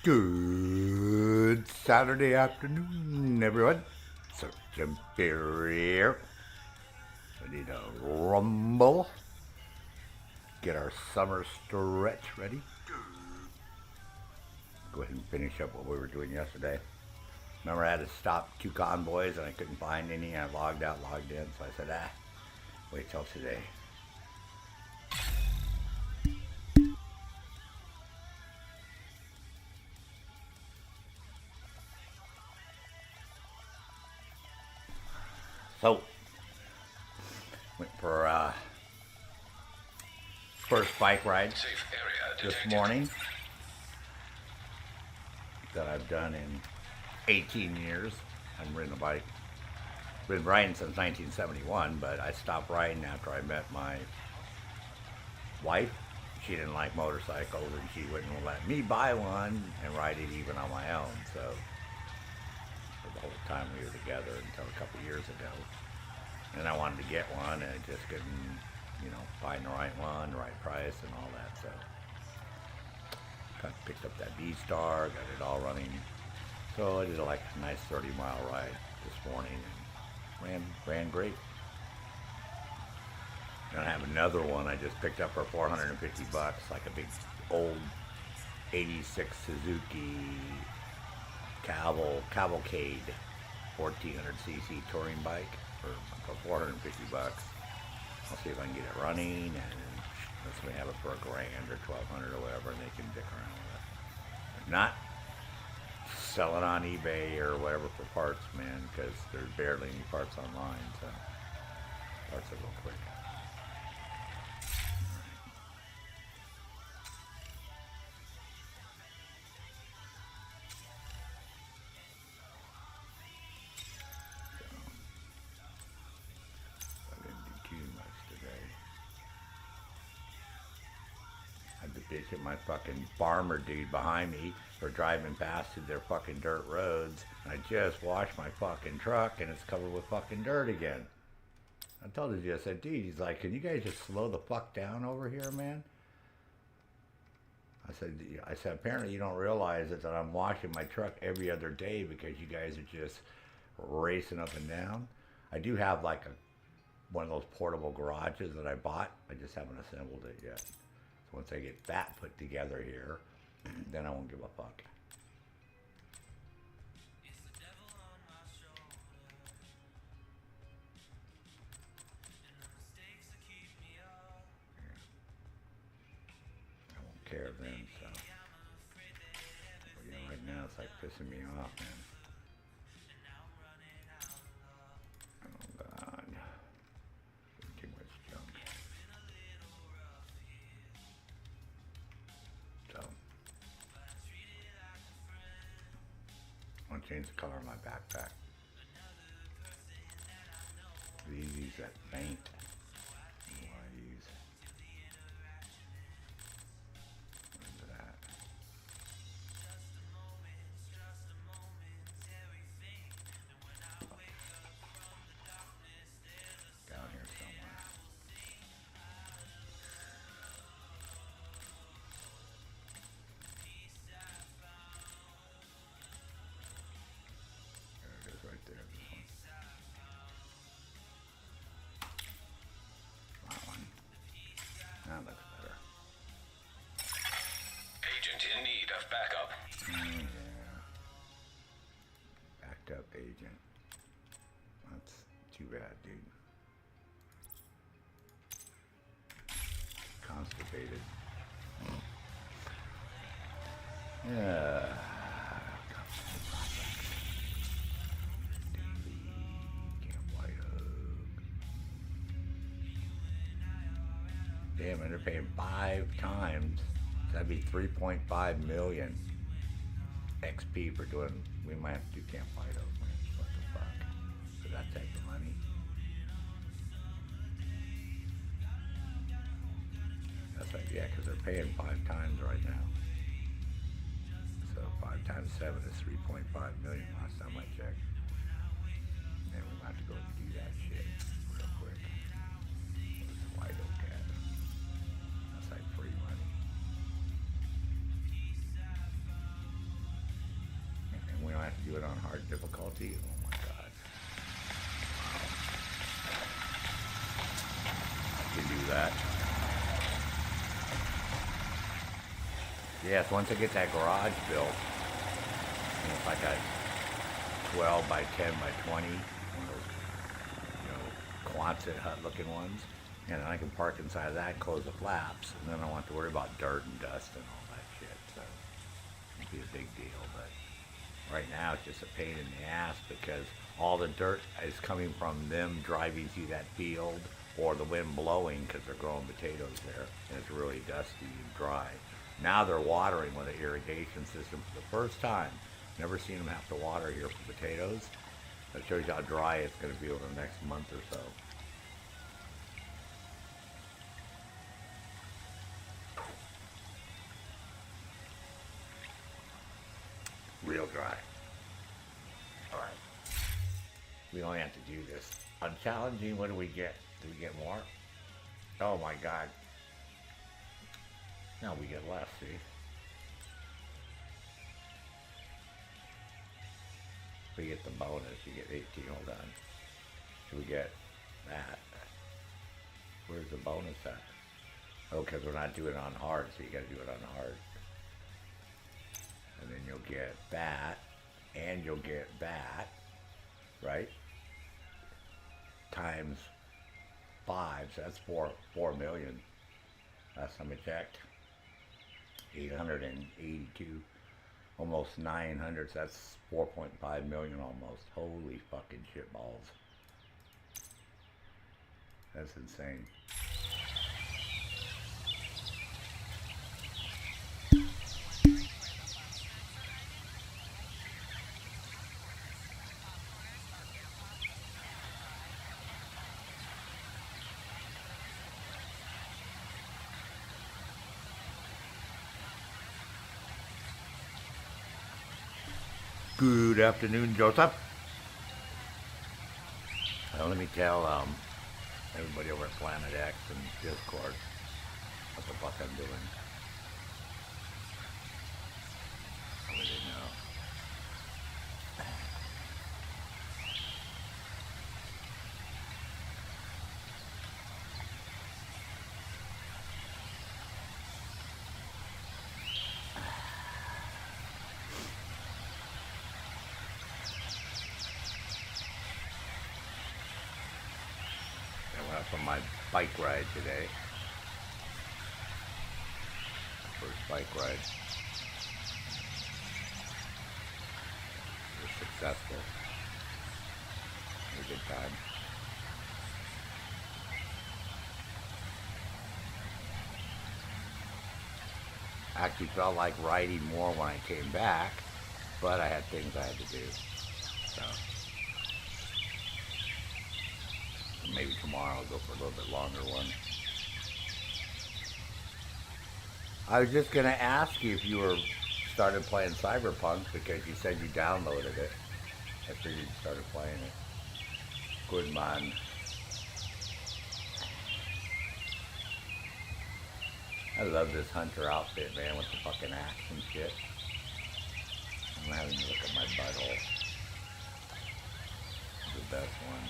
Good Saturday afternoon, everyone. So Jim here. Ready to rumble. Get our summer stretch ready. Go ahead and finish up what we were doing yesterday. Remember, I had to stop two convoys and I couldn't find any. I logged out, logged in. So I said, wait till today. So, went for first bike ride this morning that I've done in 18 years. I've ridden a bike. Been riding since 1971, but I stopped riding after I met my wife. She didn't like motorcycles and she wouldn't let me buy one and ride it even on my own. So for the whole time we were together until a couple years ago. And I wanted to get one and I just couldn't, find the right one, the right price and all that. So kind of picked up that B-Star, got it all running. So I did like a nice 30-mile ride this morning and ran great. And I have another one I just picked up for $450, like a big old 86 Suzuki Cavalcade 1400cc touring bike for $450. I'll see if I can get it running, and let's say have it for $1,000 or $1,200 or whatever, and they can dick around with it. If not, sell it on eBay or whatever for parts, man, because there's barely any parts online, so parts are real quick. At my fucking farmer dude behind me for driving past through their fucking dirt roads. I just washed my fucking truck and it's covered with fucking dirt again. I told the dude, I said, dude, he's like, can you guys just slow the fuck down over here, man? I said, apparently you don't realize that I'm washing my truck every other day because you guys are just racing up and down. I do have like one of those portable garages that I bought. I just haven't assembled it yet. Once I get that put together here, then I won't give a fuck. I won't care then, so. But right now it's like pissing me off, man. Oh, God. Too much junk. So. I want to change the color of my backpack. These use that faint. In need of backup. Yeah. Backed up agent. That's too bad, dude. Constipated. Yeah. Damn, and they're paying 5 times. That'd be 3.5 million XP for doing. We might have to do Camp White Oak, man. What the fuck? For that type of money. That's like, yeah, because they're paying 5 times right now. So 5 times 7 is 3.5 million last time I checked. And we might have to go and do that shit real quick. Where's White Oak at? That's like free money. on hard difficulty. Oh my god. I can do that. Yes, once I get that garage built, it's like a 12 by 10 by 20, one of those, Quonset hut looking ones. And then I can park inside of that and close the flaps. And then I don't have to worry about dirt and dust and all that shit. So it'd be a big deal. But right now it's just a pain in the ass because all the dirt is coming from them driving through that field or the wind blowing because they're growing potatoes there. And it's really dusty and dry. Now they're watering with an irrigation system for the first time. Never seen them have to water here for potatoes. That shows you how dry it's going to be over the next month or so. Real dry. Alright. We only have to do this. Unchallenging, what do we get? Do we get more? Oh my god. No, we get less, see? We get the bonus, you get 18, hold on. So we get that. Where's the bonus at? Oh, because we're not doing it on hard, so you gotta do it on hard. And then you'll get that, and you'll get that, right? Times 5, so that's 4 million. Last time I checked. 882, almost 900, so that's 4.5 million almost. Holy fucking shit balls. That's insane. Good afternoon, Joseph. Let me tell everybody over at Planet X and Discord what the fuck I'm doing. I really didn't know. From my bike ride today. First bike ride. It was successful. It was a good time. I actually felt like riding more when I came back, but I had things I had to do. So maybe tomorrow I'll go for a little bit longer one. I was just going to ask you if you were started playing Cyberpunk because you said you downloaded it. I figured you started playing it. Good man. I love this Hunter outfit, man, with the fucking action shit. I'm having to look at my butthole. The best one.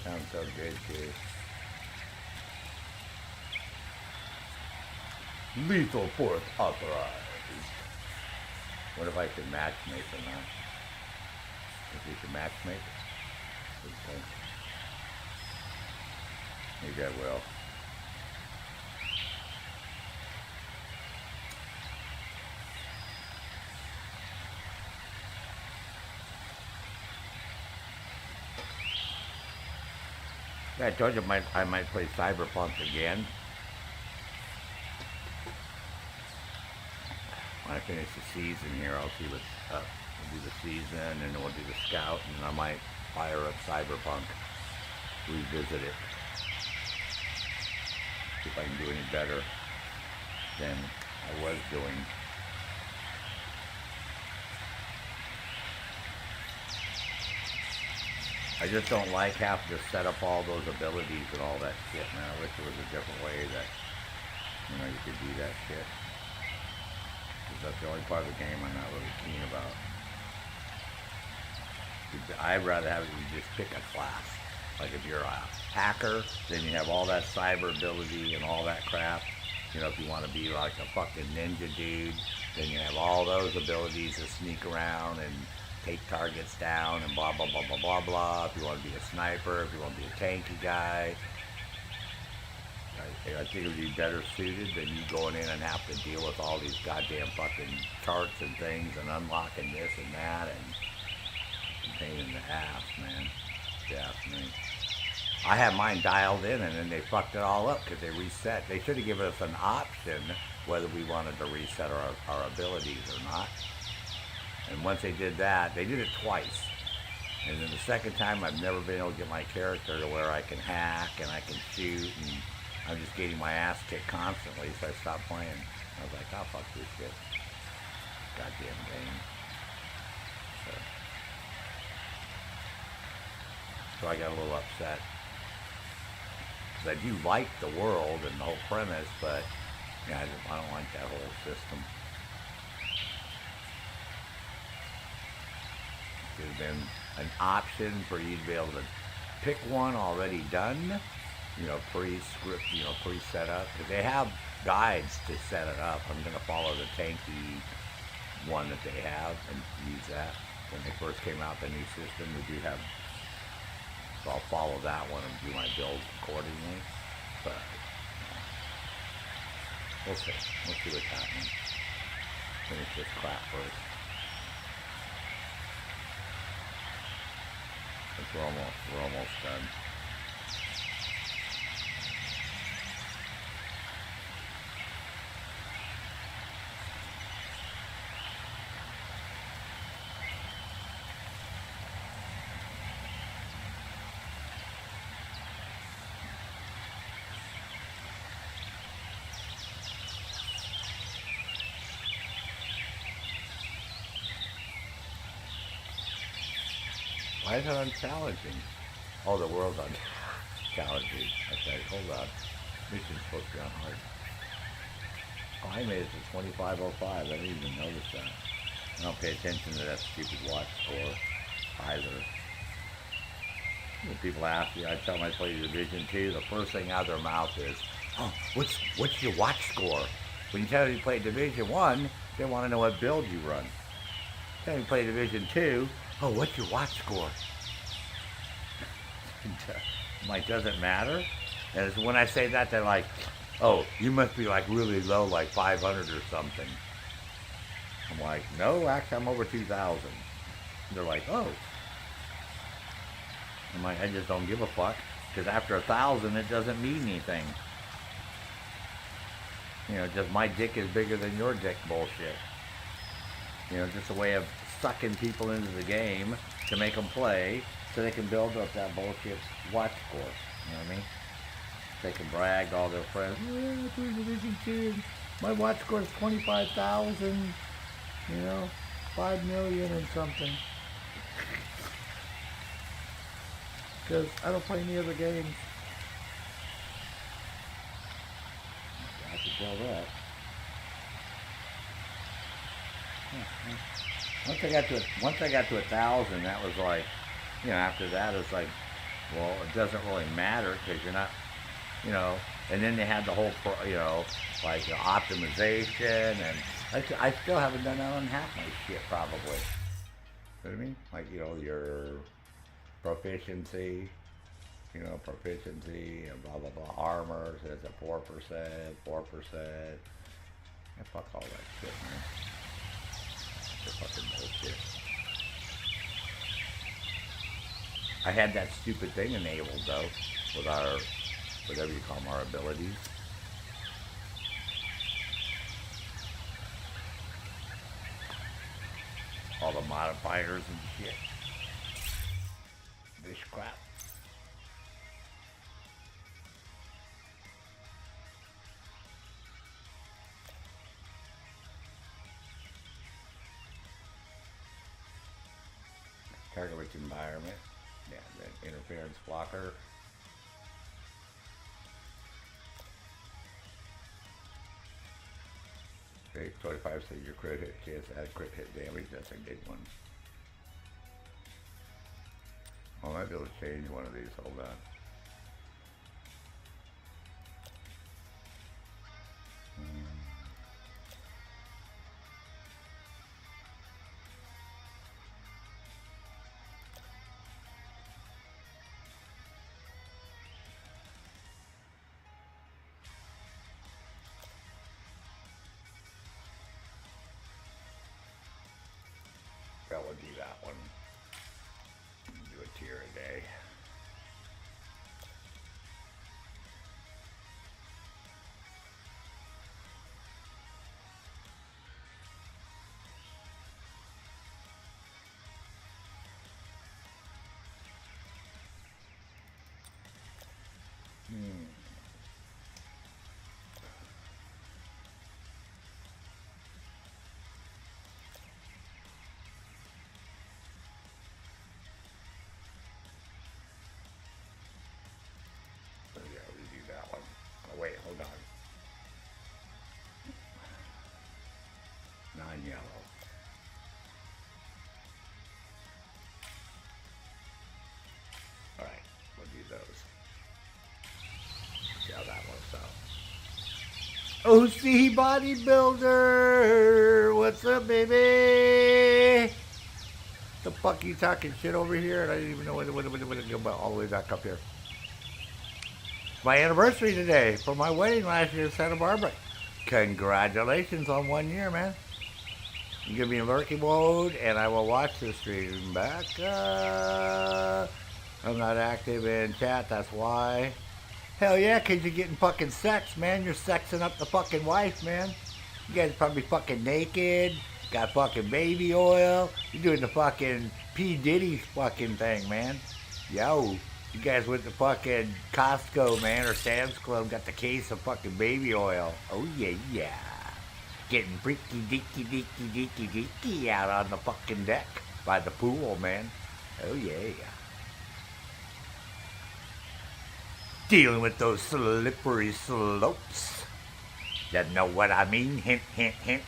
Sounds so good, too. Lethal Force authorized. What if I could matchmake or not? If we could matchmake? Okay. Maybe I will. Yeah, I told you I might play Cyberpunk again. When I finish the season here, I'll see what's up. We'll do the season, and then we'll do the scout, and then I might fire up Cyberpunk, revisit it, see if I can do any better than I was doing. I just don't like having to set up all those abilities and all that shit, man. I wish there was a different way that, you could do that shit. Because that's the only part of the game I'm not really keen about. I'd rather have you just pick a class. Like if you're a hacker, then you have all that cyber ability and all that crap. If you want to be like a fucking ninja dude, then you have all those abilities to sneak around and take targets down and blah, blah, blah, blah, blah, blah. If you want to be a sniper, if you want to be a tanky guy, I think it would be better suited than you going in and have to deal with all these goddamn fucking charts and things and unlocking this and that and pain in the ass, man. Definitely. I had mine dialed in and then they fucked it all up because they reset. They should have given us an option whether we wanted to reset our abilities or not. And once they did that, they did it twice. And then the second time, I've never been able to get my character to where I can hack and I can shoot, and I'm just getting my ass kicked constantly, so I stopped playing. I was like, oh, fuck this shit. Goddamn game. So I got a little upset. Because I do like the world and the whole premise, but yeah, I don't like that whole system. Should have been an option for you to be able to pick one already done, pre-script, pre-set up. Because they have guides to set it up. I'm going to follow the tanky one that they have and use that. When they first came out, the new system, we do have, so I'll follow that one and do my builds accordingly. But we'll see. We'll see what's happening. Finish this crap first. We're almost done. Why is it unchallenging? Oh, the world's unchallenging. Okay, hold on. Mission's supposed to be on hard. Oh, I made it to 2505. I didn't even notice that. I don't pay attention to that stupid watch score either. When people ask me, I tell them I play Division 2, the first thing out of their mouth is, oh, what's your watch score? When you tell them you play Division 1, they want to know what build you run. Tell them you play Division 2, oh, what's your watch score? I'm like, does it matter? And when I say that, they're like, oh, you must be like really low, like 500 or something. I'm like, no, actually I'm over 2,000. They're like, oh. I'm like, I just don't give a fuck, because after 1,000, it doesn't mean anything. Just my dick is bigger than your dick bullshit. Just a way of sucking people into the game to make them play so they can build up that bullshit watch score. You know what I mean? They can brag to all their friends, yeah, I play Division 2. My watch score is 25,000, 5 million and something. Because I don't play any other games. I can tell that. Once I got to 1,000, that was like, after that it's like, well, it doesn't really matter because you're not, and then they had the whole, like optimization, and I still haven't done that on half my shit probably. You know what I mean? Like, your proficiency, proficiency and blah, blah, blah, armor, so it's a 4%. Yeah, fuck all that shit, man. It's fucking bullshit. I had that stupid thing enabled though, with our, whatever you call them, our abilities. All the modifiers and shit. This crap. Target rich environment. Yeah, the interference blocker. Okay, 25 so your crit hit chance to add crit hit damage. That's a good one. I might be able to change one of these. Hold on. That would be that one. Do a tier a day. Yeah, we do that one. Oh, wait, hold on. Non-yellow. All right, we'll do those. See how that works out. OC Bodybuilder! What's up, baby? The fuck you talking shit over here? And I didn't even know what to go about all the way back up here. It's my anniversary today for my wedding last year in Santa Barbara. Congratulations on 1 year, man. You give me a lurking mode and I will watch the stream back. I'm not active in chat, that's why. Hell yeah, cause you're getting fucking sex, man. You're sexing up the fucking wife, man. You guys probably fucking naked, got fucking baby oil. You're doing the fucking P. Diddy fucking thing, man. Yo, you guys went to fucking Costco, man, or Sam's Club, got the case of fucking baby oil. Oh yeah, yeah. Getting freaky dicky dicky dicky dicky out on the fucking deck by the pool, man. Oh yeah. Dealing with those slippery slopes. You know what I mean? Hint, hint, hint.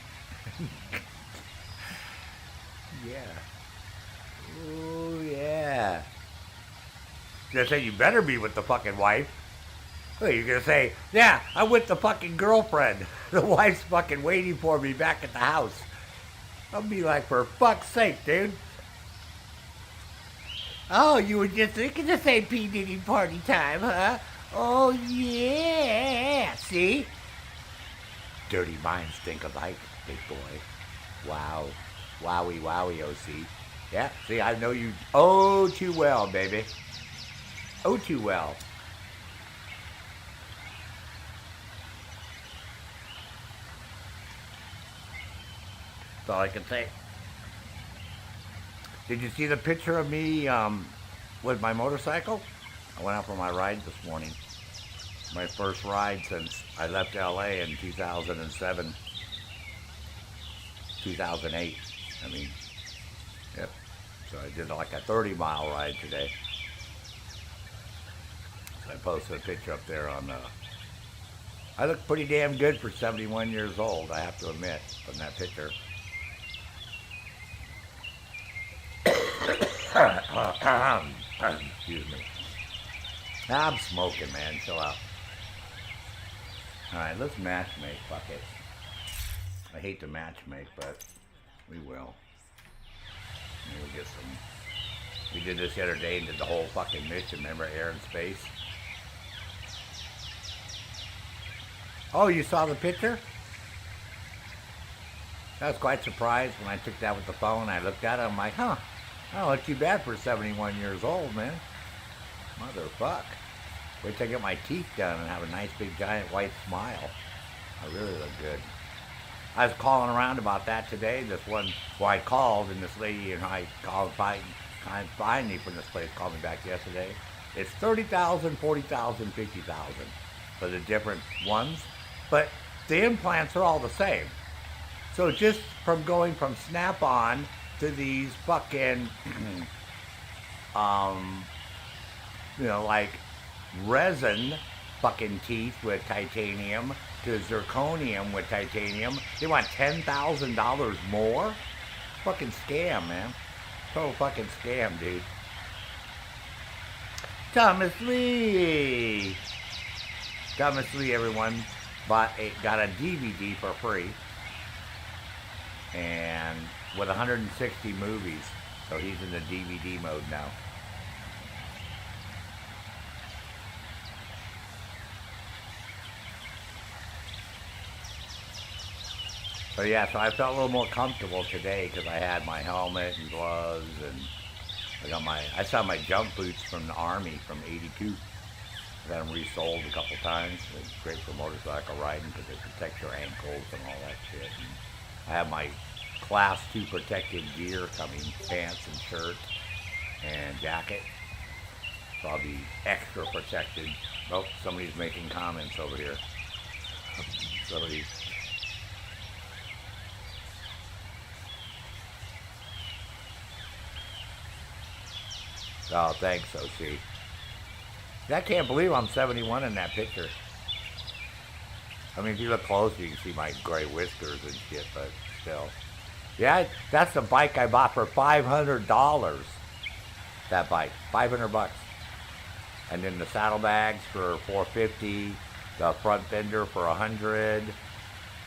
Yeah. Oh yeah. You're gonna say you better be with the fucking wife. Well, you're gonna say, yeah, I'm with the fucking girlfriend. The wife's fucking waiting for me back at the house. I'll be like, for fuck's sake, dude. Oh, you were just thinking the same P. Diddy party time, huh? Oh, yeah. See? Dirty minds think alike, big boy. Wow. Wowie, wowie, OC. Yeah, see, I know you oh too well, baby. Oh, too well. That's all I can say. Did you see the picture of me with my motorcycle? I went out for my ride this morning. My first ride since I left LA in 2007, 2008. I mean, yep. So I did like a 30-mile ride today. So I posted a picture up there on I look pretty damn good for 71 years old, I have to admit, from that picture. Excuse me. Nah, I'm smoking, man. Chill out. Alright, let's match make. Fuck it. I hate to match make, but we will. Maybe we'll get some. We did this the other day and did the whole fucking mission. Remember Air and Space? Oh, you saw the picture? I was quite surprised when I took that with the phone. I looked at it. I'm like, huh. Oh, not too bad for 71 years old, man. Motherfuck. Wait till I get my teeth done and have a nice big giant white smile. I really look good. I was calling around about that today. This one, well, I called and this lady and I called find me from this place called me back yesterday. It's 30,000, 40,000, 50,000 for the different ones, but the implants are all the same. So just from going from Snap-on to these fucking um, like resin fucking teeth with titanium to zirconium with titanium. They want $10,000 more? Fucking scam, man. Total fucking scam, dude. Thomas Lee. Thomas Lee, everyone, got a DVD for free. And with 160 movies. So he's in the DVD mode now. So yeah, so I felt a little more comfortable today because I had my helmet and gloves, and I saw my jump boots from the Army from '82. I got them resold a couple times. It's great for motorcycle riding because they protect your ankles and all that shit. And I have my Class 2 protective gear coming, pants and shirt and jacket. So I'll be extra protected. Oh, somebody's making comments over here. Somebody's... Oh, thanks, OC. I can't believe I'm 71 in that picture. I mean, if you look close, you can see my gray whiskers and shit, but still. Yeah, that's the bike I bought for $500. That bike, $500. And then the saddlebags for $450, the front fender for $100,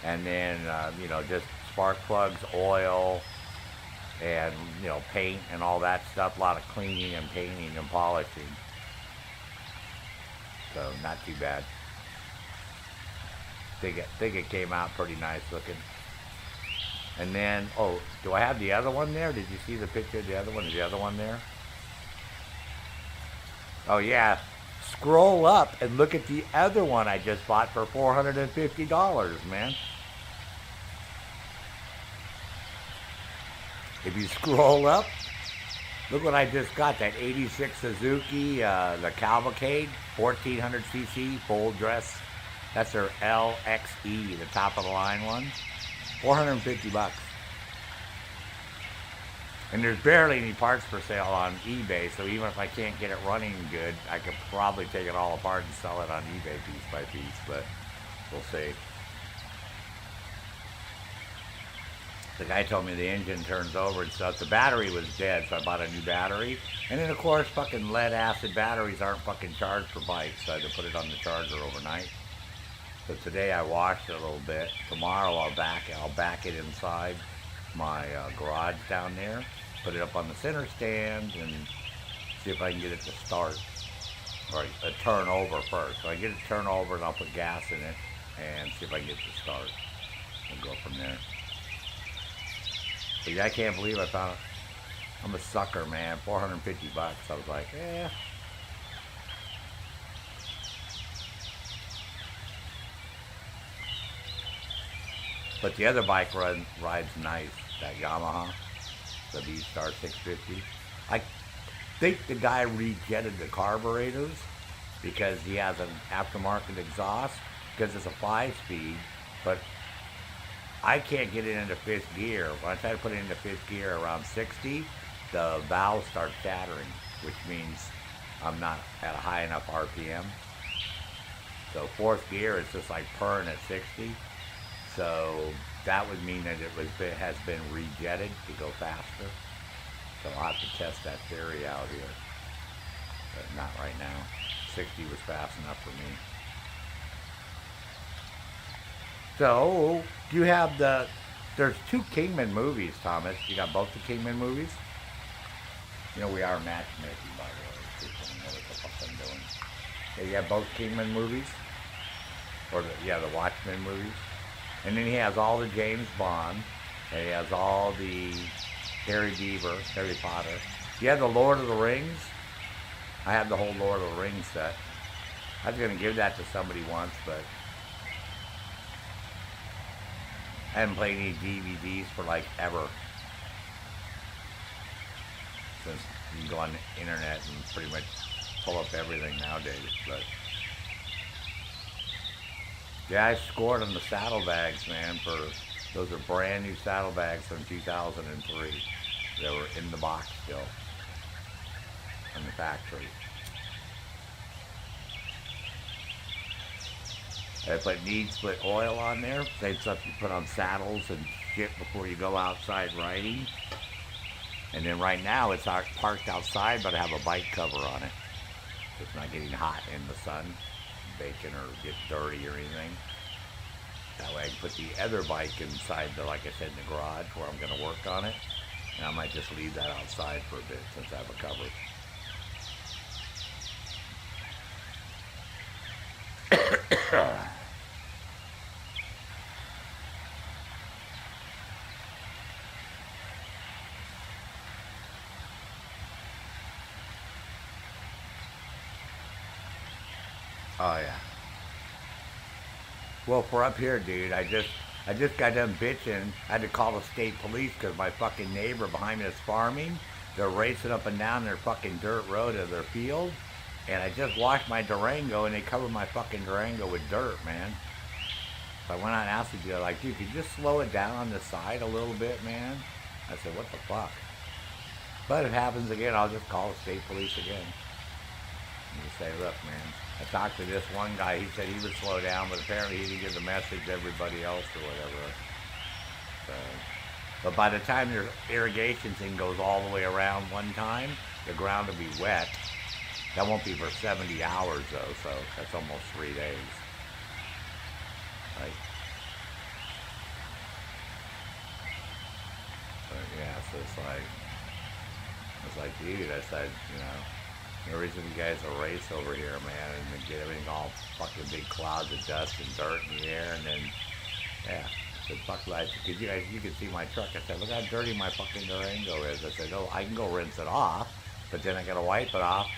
and then just spark plugs, oil, and paint and all that stuff. A lot of cleaning and painting and polishing. So not too bad. Think it came out pretty nice looking. And then, oh, do I have the other one there? Did you see the picture of the other one? Is the other one there? Oh yeah. Scroll up and look at the other one I just bought for $450, man. If you scroll up, look what I just got, that 86 Suzuki, the Cavalcade, 1400cc, full dress. That's their LXE, the top of the line one. $450. And there's barely any parts for sale on eBay, so even if I can't get it running good, I could probably take it all apart and sell it on eBay piece by piece, but we'll see. The guy told me the engine turns over and stuff. The battery was dead, so I bought a new battery. And then, of course, fucking lead acid batteries aren't fucking charged for bikes, so I had to put it on the charger overnight. So today I washed it a little bit. Tomorrow I'll back it inside my garage down there, put it up on the center stand, and see if I can get it to start. Or turn over first. So I get it to turn over, and I'll put gas in it, and see if I can get it to start. And go from there. But yeah, I can't believe I found it. I'm a sucker, man. $450. I was like, eh. But the other bike rides nice. That Yamaha, the V-Star 650. I think the guy rejetted the carburetors because he has an aftermarket exhaust because it's a 5-speed, but I can't get it into 5th gear. When I try to put it into 5th gear around 60, the valves start shattering, which means I'm not at a high enough RPM. So 4th gear is just like purring at 60. So that would mean that it has been rejetted to go faster. So I'll have to test that theory out here, but not right now. 60 was fast enough for me. So, do you have there's 2 Kingman movies, Thomas. You got both the Kingman movies? We are matchmaking, by the way. People know what the fuck I'm doing. Yeah, you have both Kingman movies? Or the Watchmen movies? And then he has all the James Bond, and he has all the Harry Potter. You have the Lord of the Rings? I have the whole Lord of the Rings set. I was going to give that to somebody once, but I haven't played any DVDs for like ever. Since you can go on the internet and pretty much pull up everything nowadays, but yeah, I scored on the saddlebags, man, those are brand new saddlebags from 2003. They were in the box still. from the factory. I put need split oil on there, same stuff you put on saddles and shit before you go outside riding. And then right now it's parked outside, but I have a bike cover on it. So it's not getting hot in the sun, baking or get dirty or anything. That way I can put the other bike inside the, like I said, in the garage where I'm going to work on it. And I might just leave that outside for a bit since I have a cover. Oh yeah. Well, for up here, dude, I just got done bitching. I had to call the state police because my fucking neighbor behind me is farming. They're racing up and down their fucking dirt road of their field, and I just washed my Durango, and they covered my fucking Durango with dirt, man. So I went out and asked the dude, like, dude, could you just slow it down on the side a little bit, man? I said, what the fuck? But if it happens again, I'll just call the state police again. And just say, look, man, I talked to this one guy. He said he would slow down, but apparently he didn't give the message to everybody else or whatever. So, but by the time your irrigation thing goes all the way around one time, the ground will be wet. That won't be for 70 hours though, so that's almost 3 days. Right? But yeah, so it's like, dude, I said, you know, the reason you guys will race over here, man, and get everything all fucking big clouds of dust and dirt in the air, and then, yeah, I said, fuck that, because you can see my truck. I said, look how dirty my fucking Durango is. I said, oh, I can go rinse it off, but then I gotta wipe it off,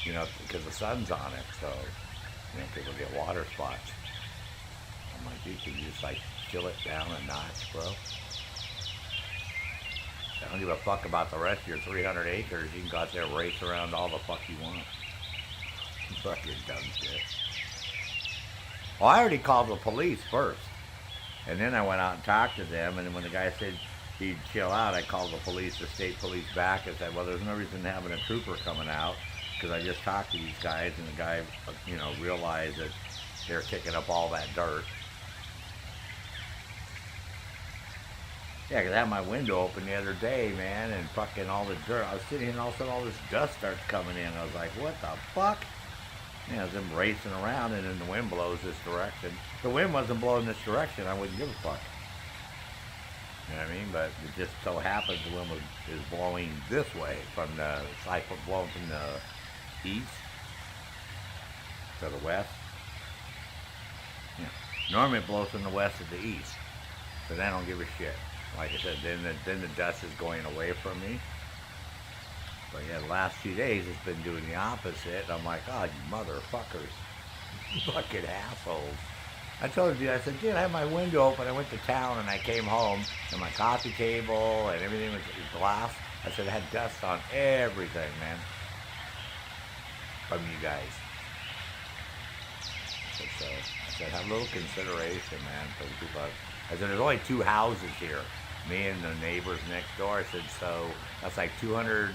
you know, because the sun's on it, so, you know, people get water spots. I'm like, dude, can you just, like, chill it down a notch, bro? I don't give a fuck about the rest of your 300 acres. You can go out there and race around all the fuck you want. Fucking dumb shit. Well, I already called the police first. And then I went out and talked to them. And then when the guy said he'd chill out, I called the police, the state police back, and said, well, there's no reason having a trooper coming out. Because I just talked to these guys, and the guy, you know, realized that they're kicking up all that dirt. Yeah, 'cause I had my window open the other day, man, and fucking all the dirt. I was sitting here and all of a sudden all this dust starts coming in. I was like, what the fuck? Yeah, I was them racing around, and then the wind blows this direction. If the wind wasn't blowing this direction, I wouldn't give a fuck. You know what I mean? But it just so happens the wind is blowing this way from the cycle, blowing from the east to the west. Yeah. Normally it blows from the west to the east, but I don't give a shit. Like I said, then the dust is going away from me. But yeah, the last few days it's been doing the opposite. I'm like, oh, you motherfuckers. Fucking assholes. I told you, I said, dude, I had my window open. I went to town and I came home and my coffee table and everything was glass. I said, I had dust on everything, man. From you guys. I said, have a little consideration, man, for the people. I said, there's only 2 houses here. Me and the neighbors next door. I said, so that's like 200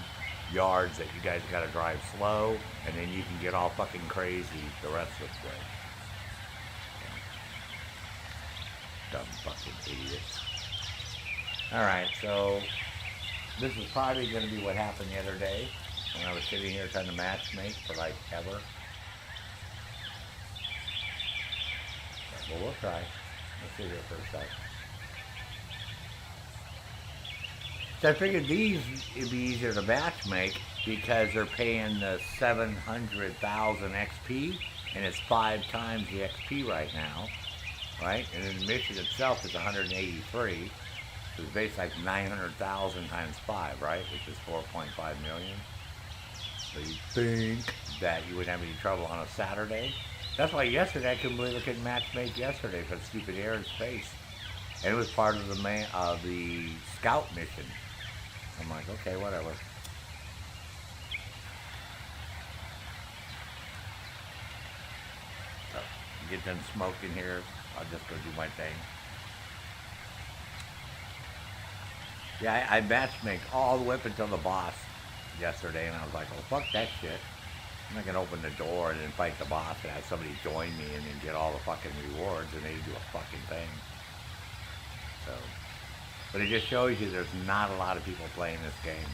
yards that you guys got to drive slow, and then you can get all fucking crazy the rest of the way. Dumb fucking idiots. Alright, so this is probably going to be what happened the other day when I was sitting here trying to matchmake for like ever. Well, we'll try. Let's sit here for a second. So I figured these would be easier to match make because they're paying the 700,000 XP, and it's 5 times the XP right now, right? And then the mission itself is 183, so it's basically like 900,000 times 5, right? Which is 4.5 million. So you think that you wouldn't have any trouble on a Saturday? That's why yesterday I couldn't believe I couldn't match make yesterday for the stupid air and space. And it was part of the scout mission. I'm like, okay, whatever. So, get done smoking here. I'll just go do my thing. Yeah, I matchmake all the way up until the boss. yesterday, and I was like, oh, fuck that shit. I'm not gonna open the door and then fight the boss and have somebody join me and then get all the fucking rewards and they do a fucking thing. So, but it just shows you there's not a lot of people playing this game.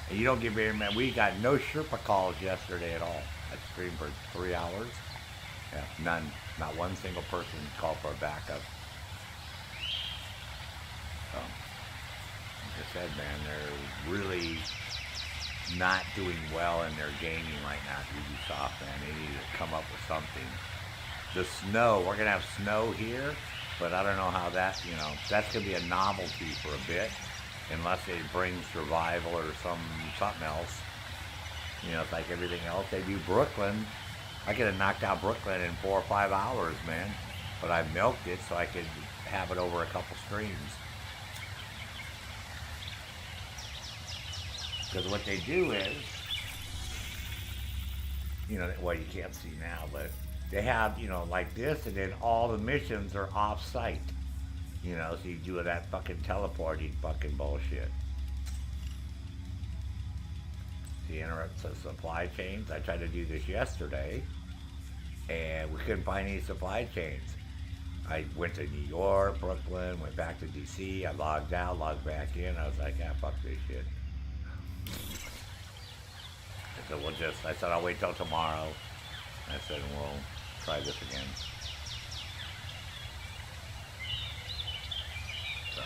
And you don't get very many. We got no Sherpa calls yesterday at all. I streamed for 3 hours. Yeah, none. Not one single person called for a backup. So, like I said, man, they're really not doing well in their gaming right now at Ubisoft, man. They need to come up with something. The snow, we're going to have snow here, but I don't know how that, that's going to be a novelty for a bit, unless they bring survival or something else. It's like everything else. They do Brooklyn. I could have knocked out Brooklyn in 4 or 5 hours, man. But I milked it so I could have it over a couple streams. Because what they do is, well, you can't see now, but they have, like this, and then all the missions are off-site. So you do that fucking teleporting fucking bullshit. See, interrupts the supply chains. I tried to do this yesterday, and we couldn't find any supply chains. I went to New York, Brooklyn, went back to DC. I logged out, logged back in. I was like, fuck this shit. I said, I'll wait till tomorrow. I said, we'll try this again. So.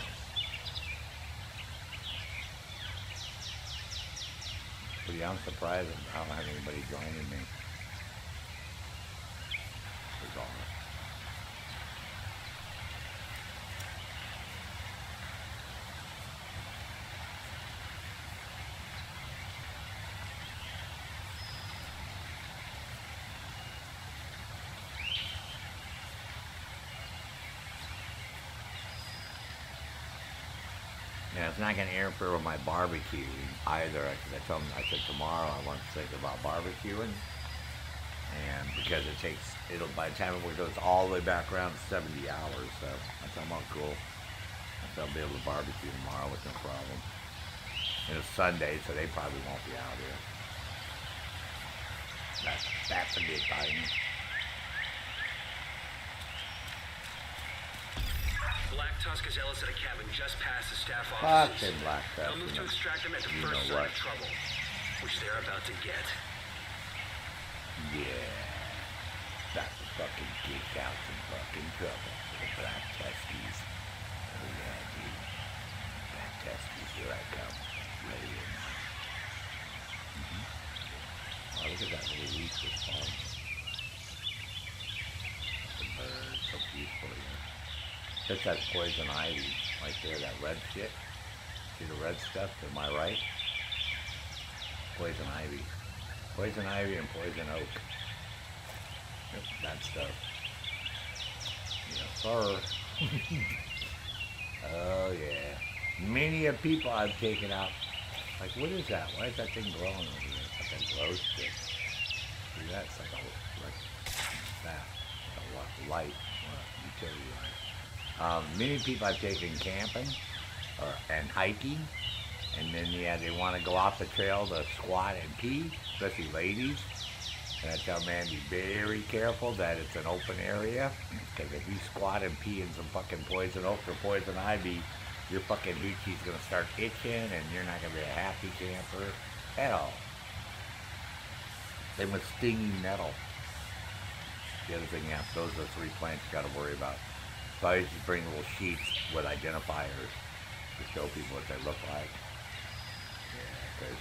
But yeah, I'm surprised I don't have anybody joining me. Bizarre. Yeah, it's not going to interfere with my barbecuing either. Because I said tomorrow I want to think about barbecuing. And because by the time it goes all the way back around to 70 hours. So I told them, cool. I said I'll be able to barbecue tomorrow with no problem. And it's Sunday, so they probably won't be out here. That's a good thing. Black Tusk is Ellis at a cabin just past the staff offices. Fucking Black Tusk. They'll move to extract them at the first sign of trouble, which they're about to get. Yeah. About to fucking kick out some fucking trouble for the Black Tuskies. Oh yeah, dude. Black Tuskies, here I come. Ready or not. Oh, look at that little leaf with fun. The bird, so peaceful here. Just that poison ivy right there, that red shit. See the red stuff to my right? Poison ivy. Poison ivy and poison oak. Yep, that stuff. Yes, sir. Oh, yeah. Many of people I've taken out. Like, what is that? Why is that thing glowing over there? It's like a glow stick. See that? It's like that. Like a light. Utility light. Many people I've taken camping and hiking, and then they want to go off the trail to squat and pee, especially ladies. And I tell man, be very careful that it's an open area, because if you squat and pee in some fucking poison oak or poison ivy, your fucking hoochie's gonna start itching, and you're not gonna be a happy camper at all. Same with stinging nettle. The other thing, those are the 3 plants you gotta worry about. So I just bring little sheets with identifiers to show people what they look like. Yeah, because,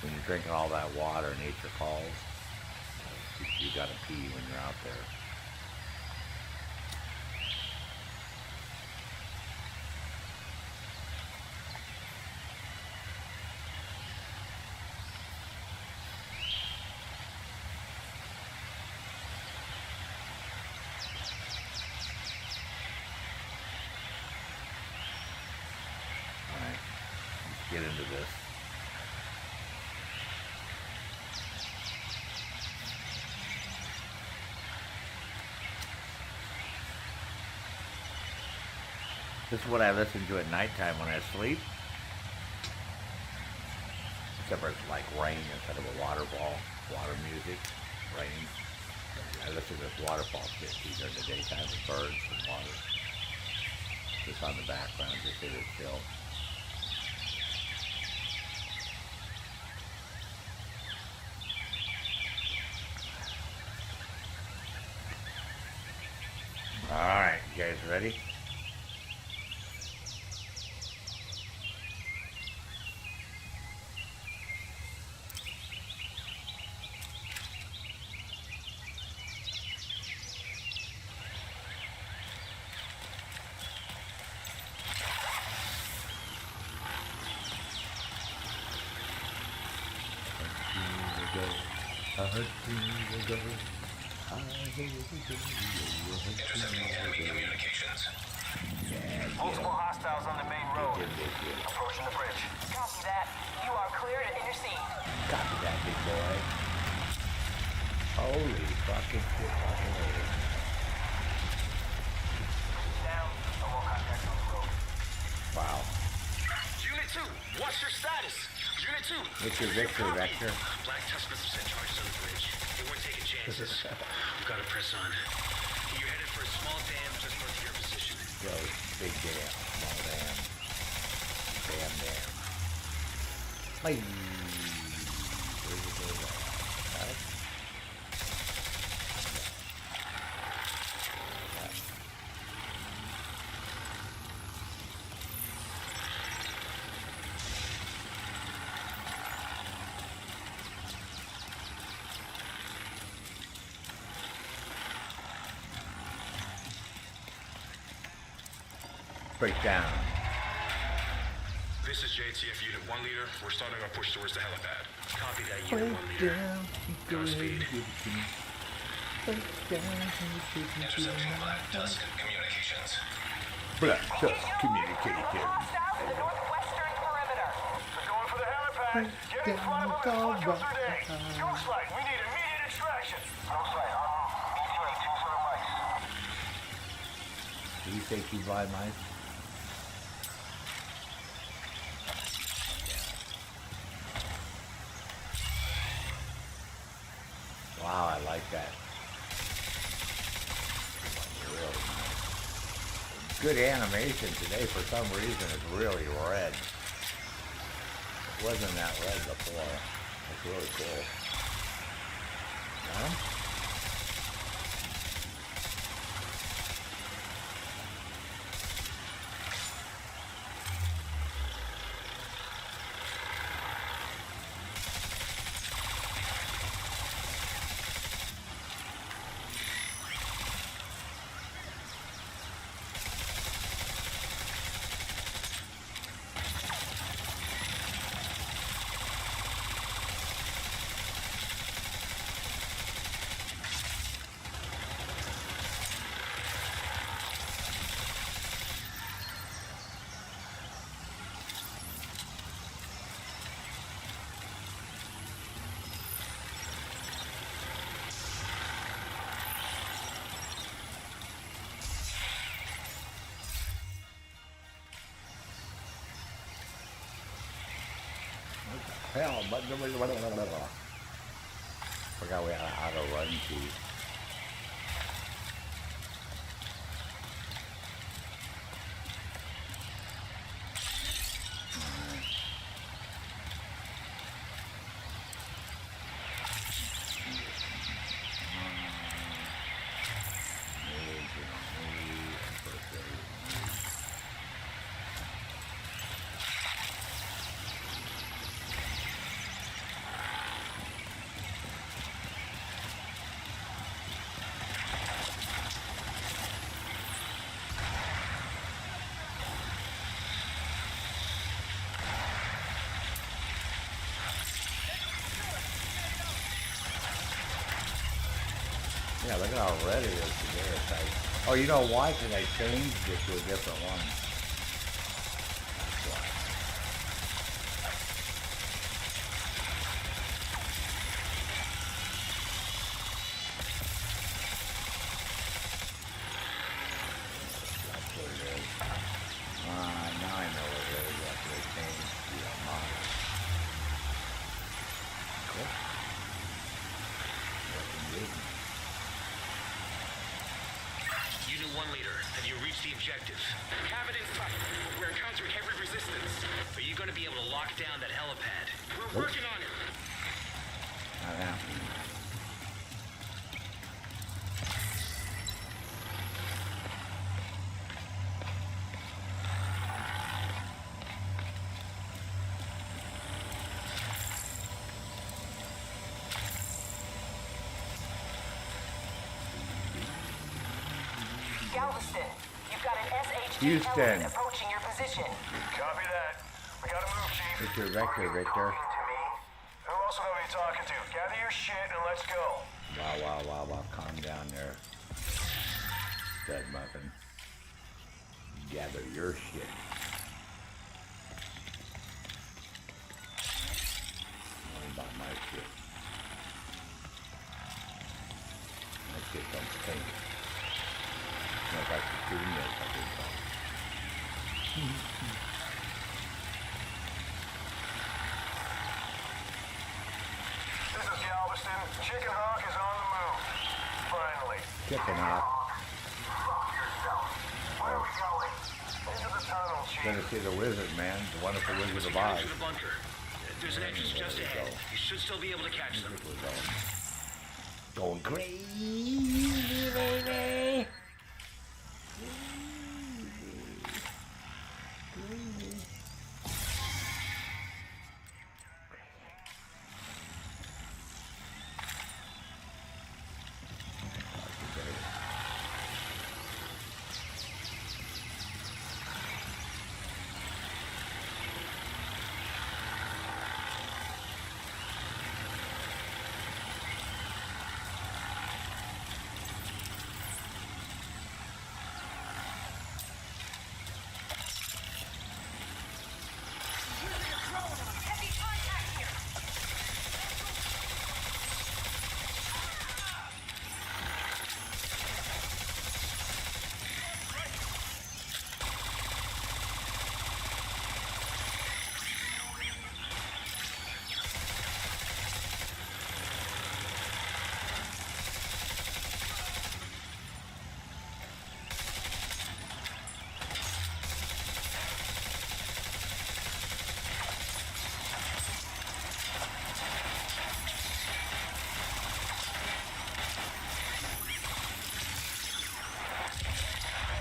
when you're drinking all that water, nature calls. You gotta pee when you're out there. Get into this. This is what I listen to at nighttime when I sleep. except for it's like rain instead of a waterfall, water music, rain. I listen to this waterfall shit either in the daytime with birds and water. Just on the background, just sit it still. Alright, you guys ready? Intercepting enemy communications. Multiple hostiles on the main road. Approaching the bridge. Copy that. You are clear to intercede. Copy that, big boy. Holy fucking shit, fucking lady. Down. No more contact on the road. Wow. Unit 2, what's your status? Unit 2. What's your victory copy? vector? Black Tusk must have sent charges on the bridge. They weren't taking chances. We've got to press on. You're headed for a small dam just north of your position. Yo, big dam, small dam. Dam. Bye. Where's the dam? Got it? Break down. This is JTF Unit 1 leader. We're starting our push towards the helipad. Copy that, Unit 1 leader. Godspeed. Intercepting Black Tusk communications. Black Tusk communications. Hostiles to the northwestern perimeter. They're going for the helipad. Get in front of them and punch them through there. Ghostlight, we need immediate extraction. Ghostlight, en route. ETA 27 mics. Do you say keep by mice? Wow, I like that. Really nice. Good animation today. For some reason, it's really red. It wasn't that red before. It's really cool. Huh? Hell, but forgot we had an auto run key. Yeah, look at how red it is today. It's like, oh, you know why? Because I changed it to a different one. That's why. That's what it is. Now I know what it is. That's what they changed. Yeah, mine. What's the objective? Have it in sight. We're encountering heavy resistance. Are you going to be able to lock down that helipad? We're working on it. Not happening. Galveston, you've got an SHD Houston. element approaching your position. Copy that. We gotta move, Chief. It's your vector, Are you Victor. talking to me? Who else will know who you're talking to? Gather your shit and let's go. Wow. Calm down there. Dead muffin. Gather your shit. Worry about my shit. My shit don't stink. No, if I could do this, I think so. This is Galveston. Chicken Hawk is on the move. Finally. Chicken hawk. Fuck yourself. Where are we going? Into the tunnel, Chief. Gonna see the wizard, man. The wonderful Wizard of Security Oz. to the bunker. There's an entrance just There we ahead. go. You should still be able to catch them. We're going crazy, baby.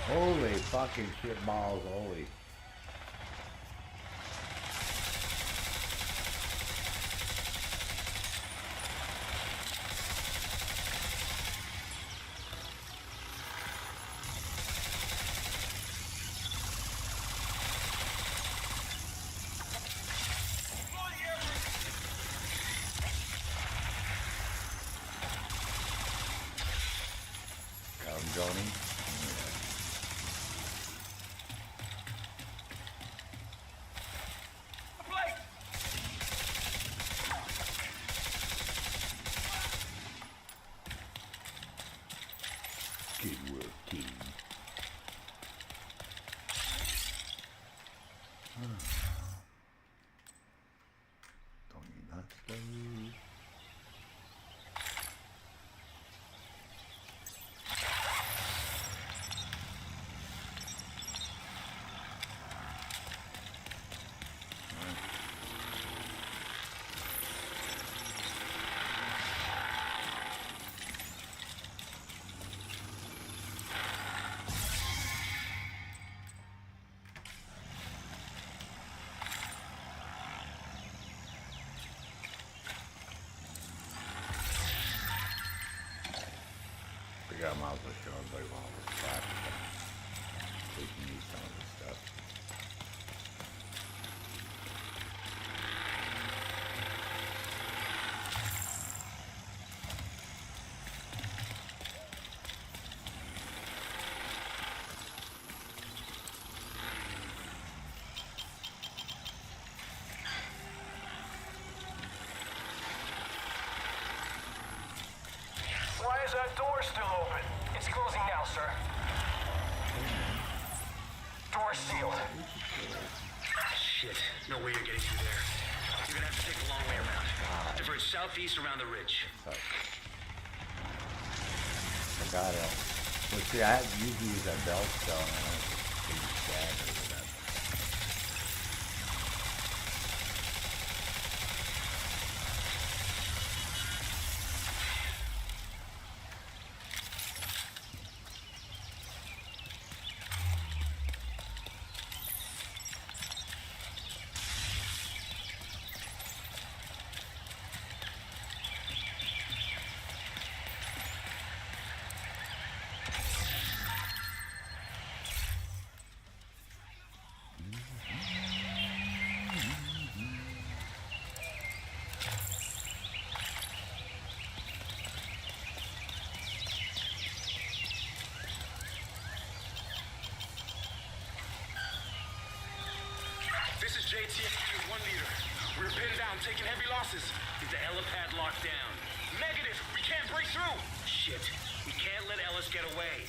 Holy fucking shit balls, holy. Come, Johnny. Good work, team. Don't you nuts, though? I got my outfit showing very well this crap. We can use some of this stuff. Why is that door still open? It's closing now, sir. Door sealed. Shit. No way you're getting through there. You're gonna have to take a long way around. Divert southeast around the ridge. I got it. Well, see, I usually use that belt stone. I don't use daggers with that. This is JTF 1 leader. We're pinned down, taking heavy losses. Is the helipad locked down? Negative! We can't break through! Shit. We can't let Ellis get away.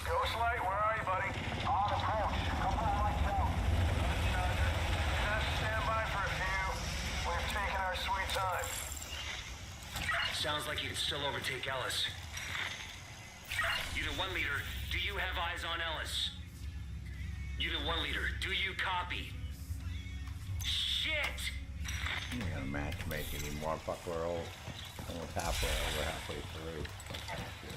Ghostlight, where are you, buddy? On approach. Couple of lights out. Charger. Just stand by for a few. We've taken our sweet time. Sounds like you can still overtake Ellis. Unit 1 leader, do you have eyes on Ellis? Unit 1 leader, do you copy? Shit! I'm not gonna matchmake anymore. Fuck, we're almost halfway through. Fuck, shit.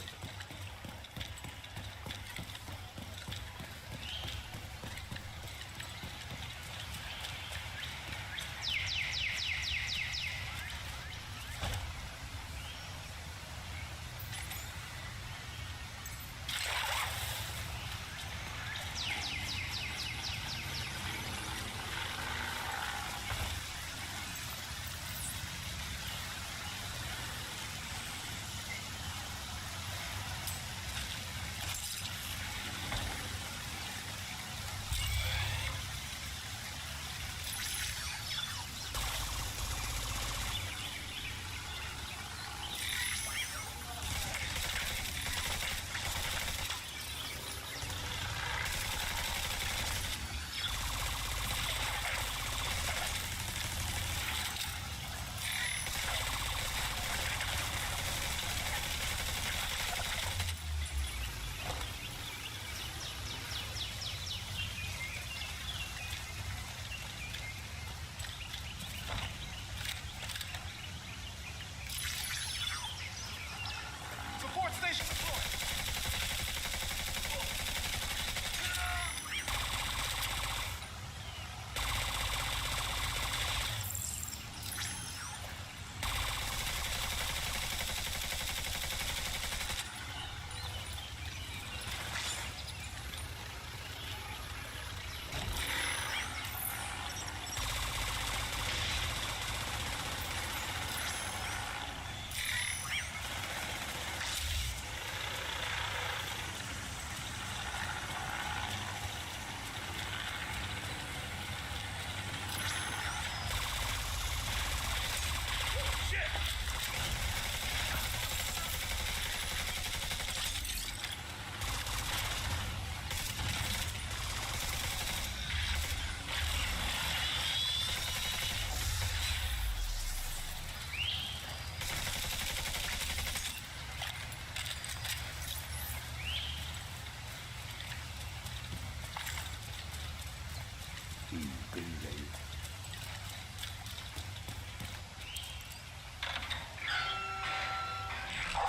goody days.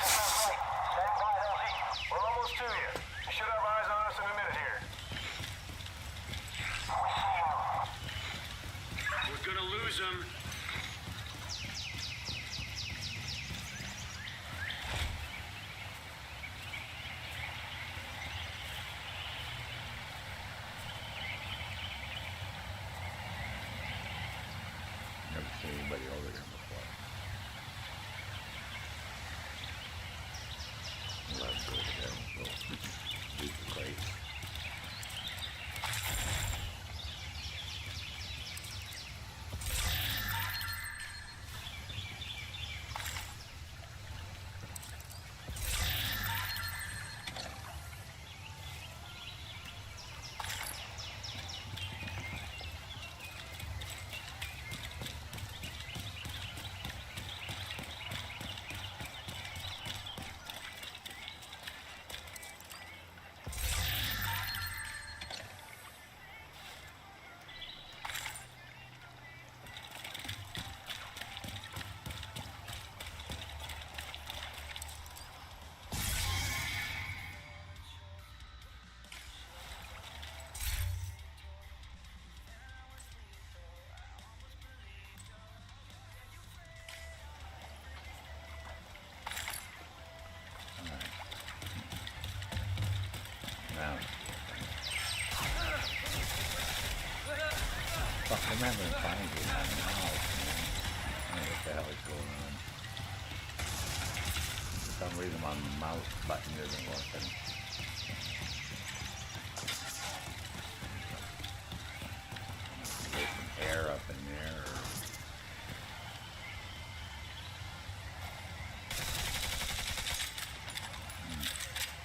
Stand by, LZ. We're almost to you. You should have eyes on us in a minute here. We see him. We're gonna lose him. Never seen anybody over there before. Love to go over there and go do the crates. Now, fuck, I'm not gonna find you in my house, man. I don't know what the hell is going on. For some reason my mouse button isn't working. There's some air up in there.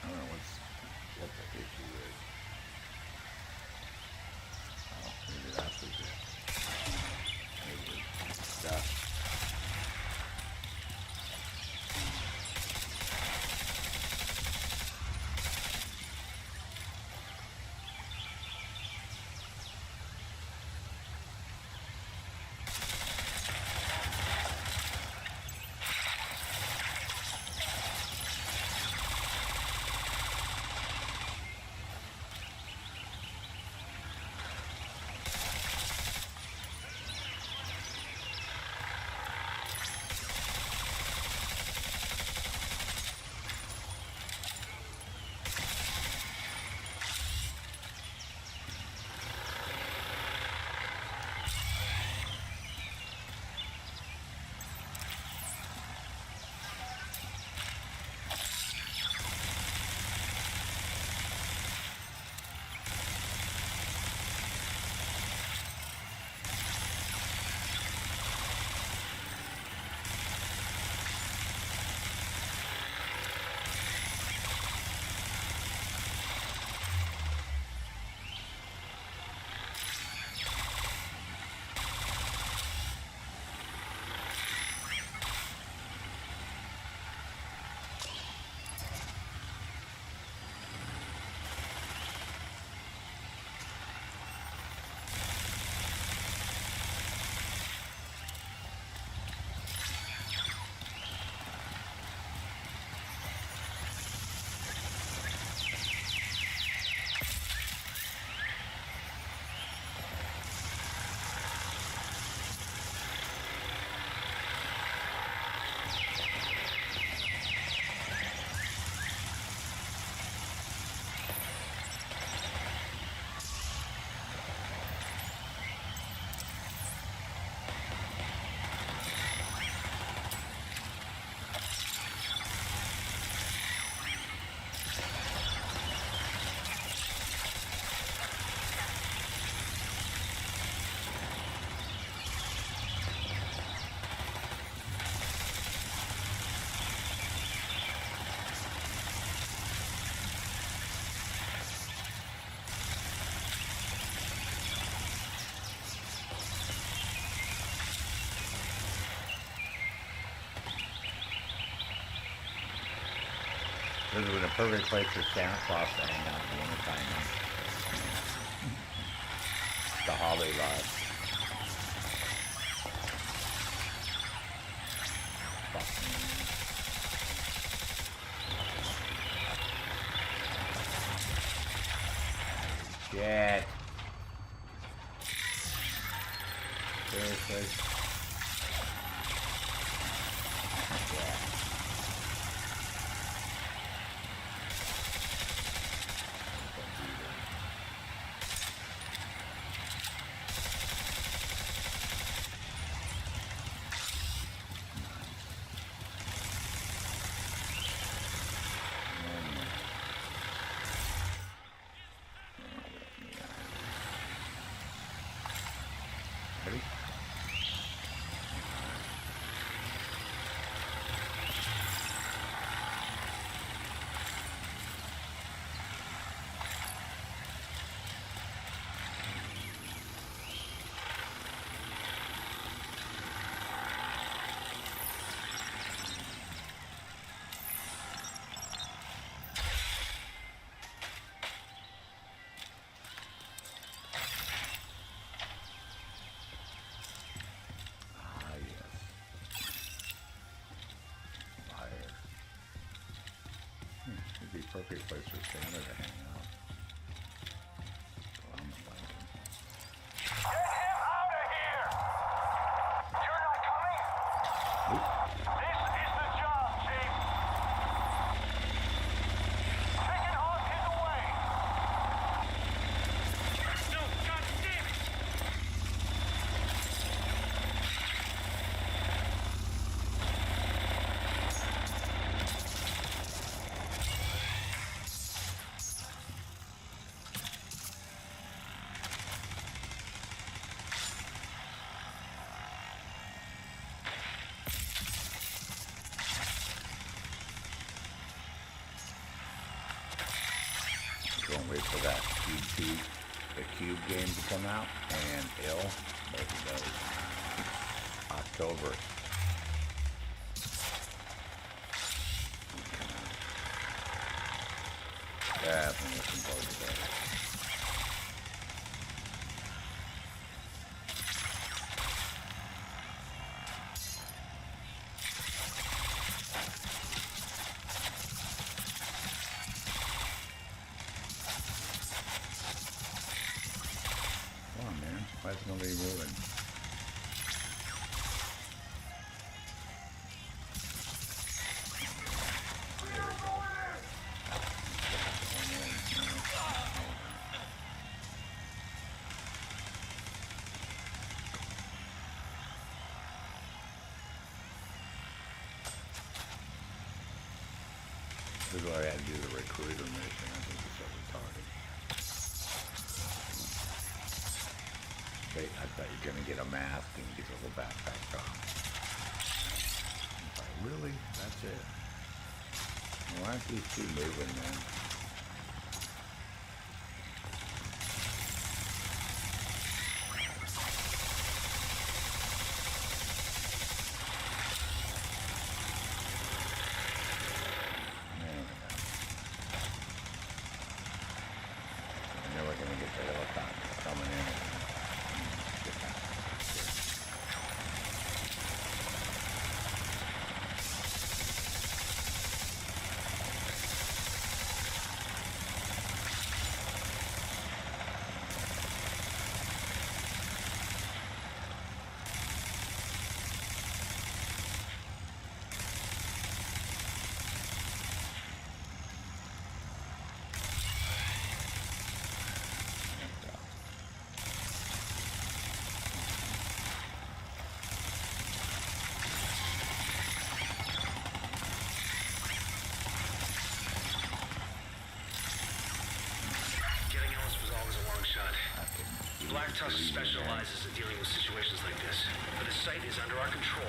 I don't know what the issue is. Oh, maybe that's what it is. Maybe it's dust. This would be a perfect place for Santa Claus to hang out in the wintertime. The holiday. they lied. Fuck me. Shit. Seriously? Yeah. Ready? Ah, yes. Fire. It'd be a perfect place for Santa to hang out. Well, I'm thinking. Get him out of here! You're not coming? This is the job, Chief. Taking Hawk his away. No, god damn it! Don't wait for that the Cube game to come out, and Ill, both of those. October. Definitely looking forward to that. Come on, man. Why is nobody moving? This is why I had to do the recruiter mission. I think it's so retarded. I thought you're gonna get a mask and get a little backpack on. It's like, really? That's it? Why aren't these two moving, man? There we go. And then we're gonna get the helicopter coming in. Get that. Getting Ellis was always a long shot. Black Tusk specializes in dealing with situations like this, but the site is under our control.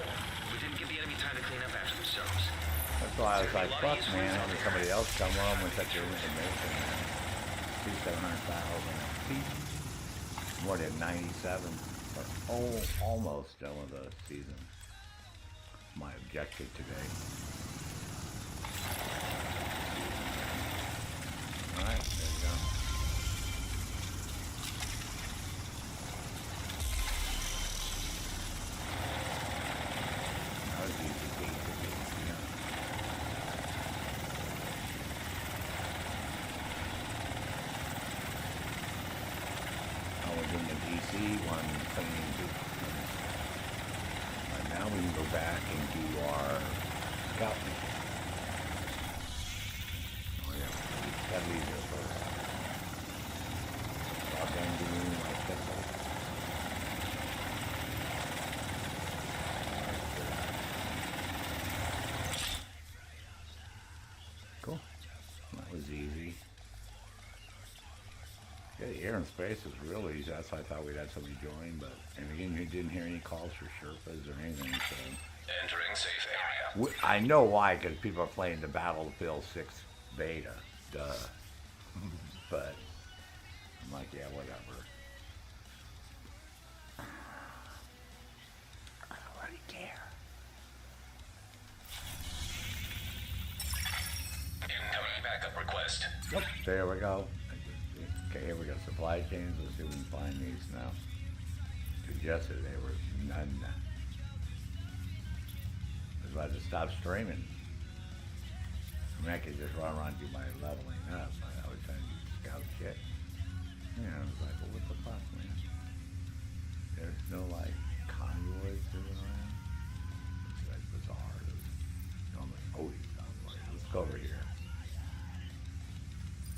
We didn't give the enemy time to clean up after themselves. That's why I was like, fuck, man, having somebody else come on with such information, man. 700,000. More than 97. Or almost done with the season. My objective today. Alright, there you go. Air and Space is really, that's why I thought we'd had somebody join, but, and again, you didn't hear any calls for Sherpas or anything, so. Entering safe area. I know why, because people are playing the Battlefield 6 beta, duh. But, I'm like, yeah, whatever. I don't really care. Incoming backup request. Yep, there we go. Okay, here we go. Supply chains. Let's see if we can find these now. Because yesterday there was none. I was about to stop streaming. I mean, I could just run around and do my leveling up. I was trying to do scout shit. Yeah, I was like, well, what the fuck, man? There's no, like, convoys moving around. It's like bizarre. There's normally always convoys. Let's go over here.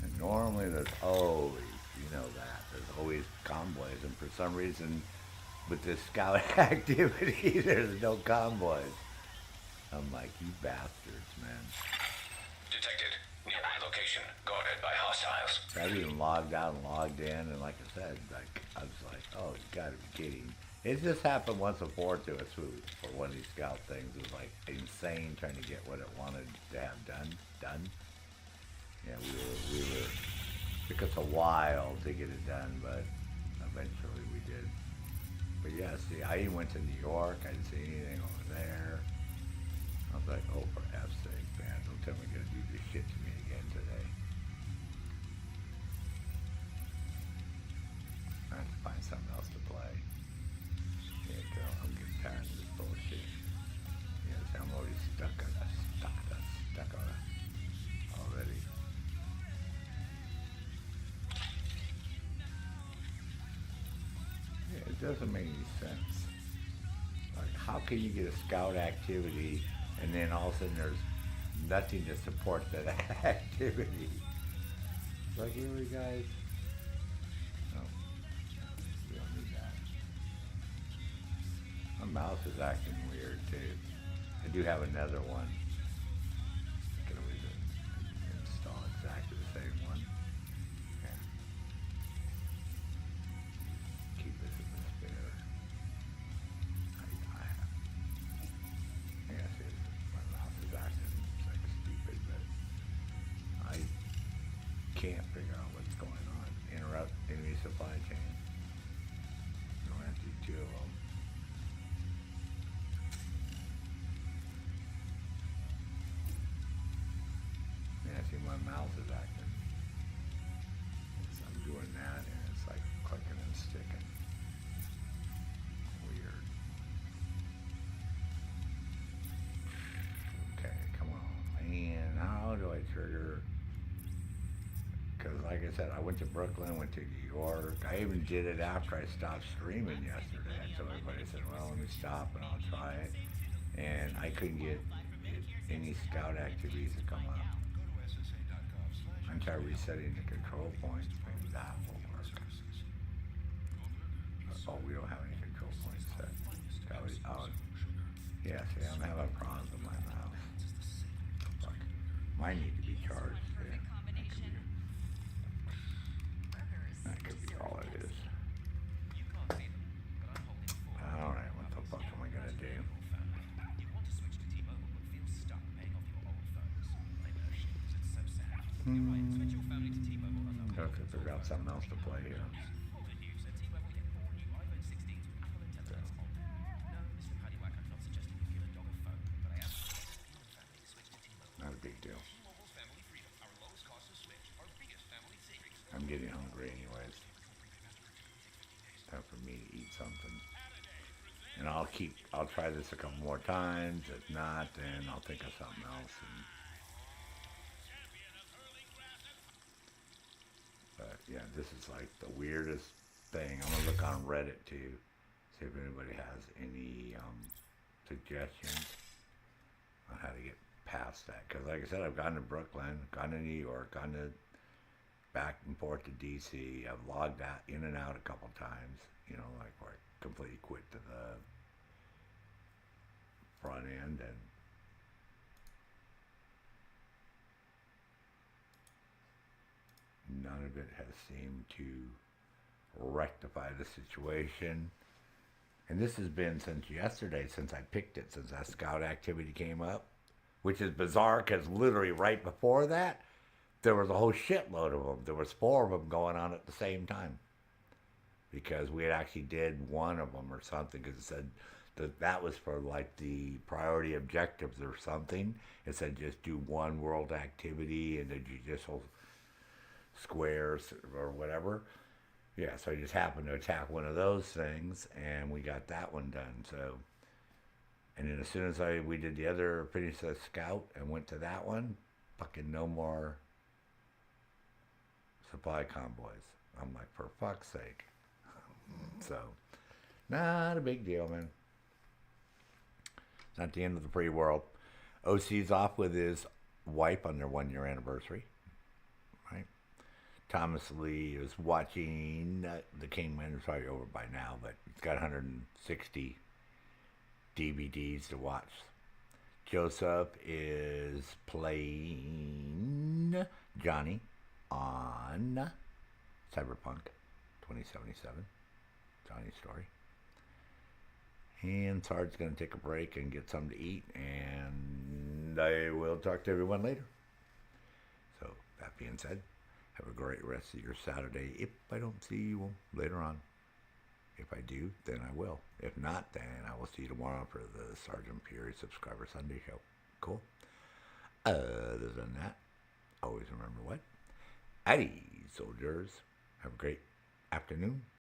And normally there's always, you know that, there's always convoys, and for some reason, with this scout activity, there's no convoys. I'm like, you bastards, man. Detected. Nearby location. Guarded by hostiles. I even logged out and logged in, and like I said, like I was like, oh, you gotta be kidding. It just happened once before to us for one of these scout things. It was like insane trying to get what it wanted to have done. Yeah, we were, it took us a while to get it done, but eventually we did. But yeah, see, I even went to New York. I didn't see anything over there. I was like, oh, for F's sake, man, don't tell me you're gonna do this shit to me again today. I have to find something else to play. Yeah, girl, I'm getting tired of this bullshit. Yes, I'm already stuck on it already. Yeah, it doesn't make any sense. Like, how can you get a scout activity and then all of a sudden there's nothing to support that activity? It's like, here we guys. No, we don't need that. My mouse is acting weird too. I do have another one. I can always install exactly the same one. Yeah. Keep this in the spare. Yeah, see, my mouse is acting like stupid, but I can't figure out what's going on. Interrupt enemy supply chain. No, I have to do two of them. Yeah, see, my mouse is acting. So I'm doing that, and it's like clicking and sticking. Weird. Okay, come on, man. How do I trigger? Because, like I said, I went to Brooklyn, went to New York. I even did it after I stopped streaming yesterday. So everybody said, well, let me stop and I'll try it. And I couldn't get any scout activities to come up. I'm trying resetting the control points. Maybe that will work. Oh, we don't have any control points set. Oh, yeah, see, I'm having problems with my mouse. Fuck. Mine need to be charged. Yeah. That could be all it is. Alright, what the fuck am I gonna do? Have to figure out something else to play here. Not a big deal. I'm getting hungry anyways. Time for me to eat something. And I'll try this a couple more times. If not, then I'll think of something else. But yeah, this is like the weirdest thing. I'm gonna look on Reddit too, see if anybody has any suggestions on how to get past that. Because like I said, I've gone to Brooklyn, gone to New York, gone to back and forth to DC. I've logged out in and out a couple times. You know, like where I completely quit to the front end, and none of it has seemed to rectify the situation. And this has been since yesterday, since I picked it, since that scout activity came up, which is bizarre because literally right before that, there was a whole shitload of them. There was 4 of them going on at the same time because we had actually did one of them or something because it said that was for like the priority objectives or something. It said just do one world activity in the judicial squares or whatever. Yeah, so I just happened to attack one of those things, and we got that one done. So, and then as soon as we did the other, finished the scout and went to that one, fucking no more supply convoys. I'm like, for fuck's sake. So, not a big deal, man. It's not the end of the free world. OC's off with his wife on their 1-year anniversary. Right? Thomas Lee is watching The Kingman. It's probably over by now, but he's got 160 DVDs to watch. Joseph is playing Johnny on Cyberpunk 2077. Johnny's story. And Sarge's going to take a break and get something to eat, and I will talk to everyone later. So, that being said, have a great rest of your Saturday. If I don't see you later on. If I do, then I will. If not, then I will see you tomorrow for the Sergeant Fury Subscriber Sunday show. Cool? Other than that, always remember what? Addy, soldiers. Have a great afternoon.